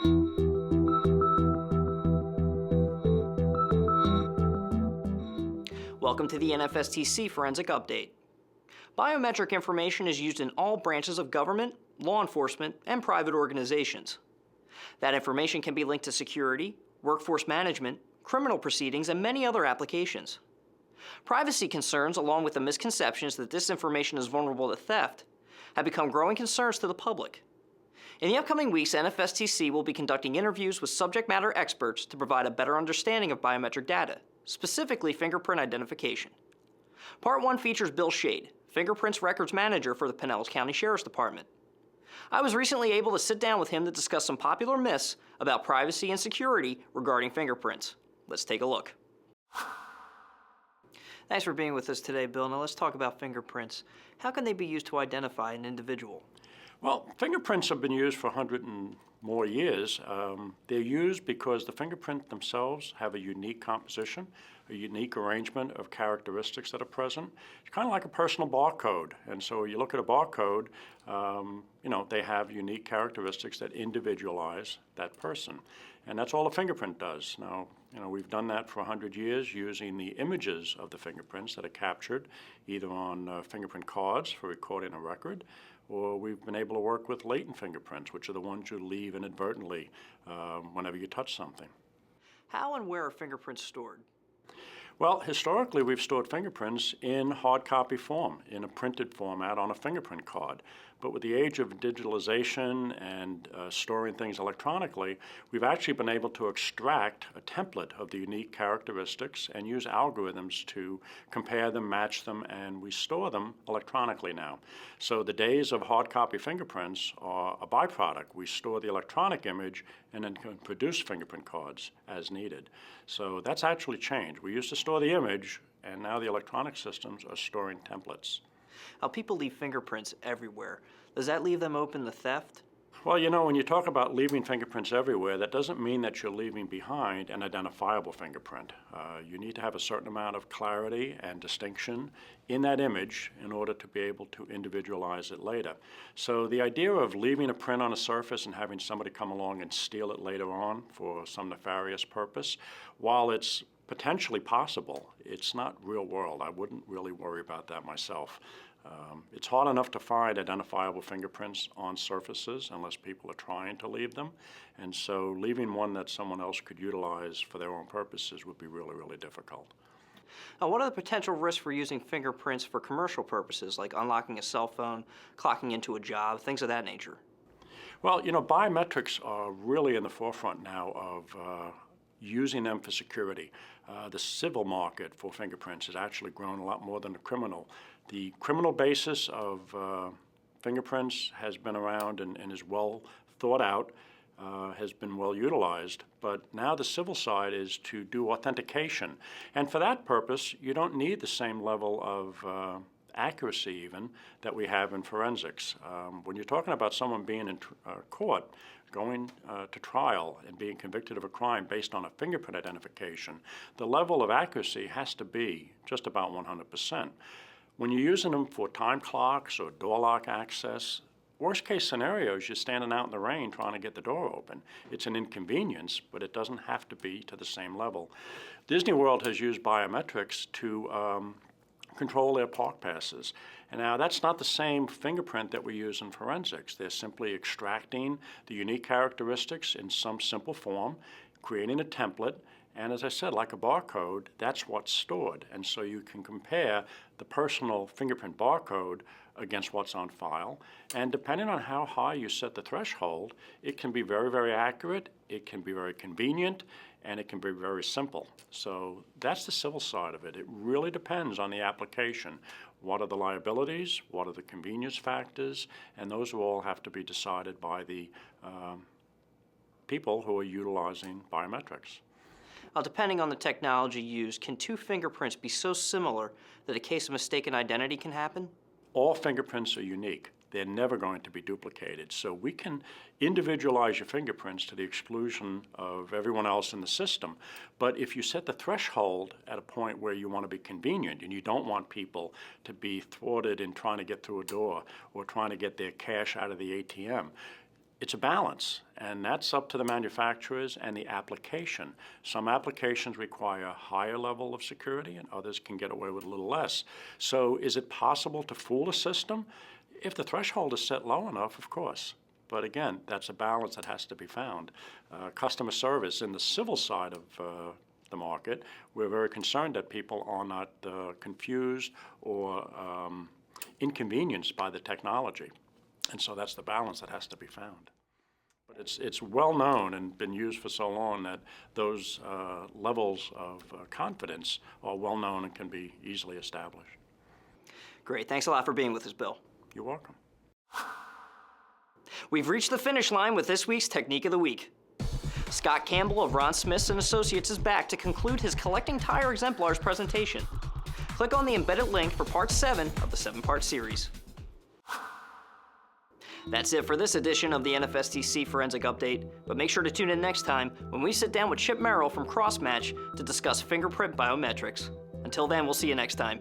Welcome to the NFS Tc Forensic Update. Biometric information is used in all branches of government, law enforcement, and private organizations. That information can be linked to security, workforce management, criminal proceedings, and many other applications. Privacy concerns, along with the misconceptions that this information is vulnerable to theft, have become growing concerns to the public. In the upcoming weeks, NFS Tc will be conducting interviews with subject matter experts to provide a better understanding of biometric data, specifically fingerprint identification. Part 1 features Bill Schade, Fingerprint Records Manager for the Pinellas County Sheriff's Department. I was recently able to sit down with him to discuss some popular myths about privacy and security regarding fingerprints. Let's take a look. Thanks for being with us today, Bill. Now let's talk about fingerprints. How can they be used to identify an individual? Well, fingerprints have been used for 100 and more years. They're used because the fingerprint themselves have a unique composition, a unique arrangement of characteristics that are present. It's kind of like a personal barcode. And so you look at a barcode, they have unique characteristics that individualize that person. And that's all a fingerprint does. Now, we've done that for 100 years using the images of the fingerprints that are captured either on fingerprint cards for recording a record, or we've been able to work with latent fingerprints, which are the ones you leave inadvertently whenever you touch something. How and where are fingerprints stored? Well, historically, we've stored fingerprints in hard copy form, in a printed format on a fingerprint card. But with the age of digitalization and storing things electronically, we've actually been able to extract a template of the unique characteristics and use algorithms to compare them, match them, and we store them electronically now. So the days of hard copy fingerprints are a byproduct. We store the electronic image and then can produce fingerprint cards as needed. So that's actually changed. We used to store the image, and now the electronic systems are storing templates. How people leave fingerprints everywhere. Does that leave them open to theft? Well, when you talk about leaving fingerprints everywhere, that doesn't mean that you're leaving behind an identifiable fingerprint. You need to have a certain amount of clarity and distinction in that image in order to be able to individualize it later. So the idea of leaving a print on a surface and having somebody come along and steal it later on for some nefarious purpose, while it's potentially possible, it's not real world. I wouldn't really worry about that myself. It's hard enough to find identifiable fingerprints on surfaces unless people are trying to leave them. And so leaving one that someone else could utilize for their own purposes would be really, really difficult. Now, what are the potential risks for using fingerprints for commercial purposes, like unlocking a cell phone, clocking into a job, things of that nature? Well, biometrics are really in the forefront now of using them for security. The civil market for fingerprints has actually grown a lot more than the criminal. The criminal basis of fingerprints has been around and is well thought out, has been well utilized, but now the civil side is to do authentication. And for that purpose, you don't need the same level of accuracy even that we have in forensics. When you're talking about someone being in court, going to trial and being convicted of a crime based on a fingerprint identification, the level of accuracy has to be just about 100%. When you're using them for time clocks or door lock access, worst case scenarios, you're standing out in the rain trying to get the door open. It's an inconvenience, but it doesn't have to be to the same level. Disney World has used biometrics to control their park passes. And now that's not the same fingerprint that we use in forensics. They're simply extracting the unique characteristics in some simple form, creating a template, and as I said, like a barcode, that's what's stored. And so you can compare the personal fingerprint barcode against what's on file. And depending on how high you set the threshold, it can be very, very accurate, it can be very convenient, and it can be very simple. So that's the civil side of it. It really depends on the application. What are the liabilities? What are the convenience factors? And those will all have to be decided by the people who are utilizing biometrics. Depending on the technology used, can two fingerprints be so similar that a case of mistaken identity can happen? All fingerprints are unique. They're never going to be duplicated. So we can individualize your fingerprints to the exclusion of everyone else in the system. But if you set the threshold at a point where you want to be convenient and you don't want people to be thwarted in trying to get through a door or trying to get their cash out of the ATM, It's a balance, and that's up to the manufacturers and the application. Some applications require a higher level of security, and others can get away with a little less. So is it possible to fool a system? If the threshold is set low enough, of course. But again, that's a balance that has to be found. Customer service in the civil side of the market, we're very concerned that people are not confused or inconvenienced by the technology. And so that's the balance that has to be found. But it's well known and been used for so long that those levels of confidence are well known and can be easily established. Great. Thanks a lot for being with us, Bill. You're welcome. We've reached the finish line with this week's Technique of the Week. Scott Campbell of Ron Smiths and Associates is back to conclude his Collecting Tire Exemplars presentation. Click on the embedded link for Part 7 of the 7-part series. That's it for this edition of the NFS Tc Forensic Update, but make sure to tune in next time when we sit down with Chip Merrill from Crossmatch to discuss fingerprint biometrics. Until then, we'll see you next time.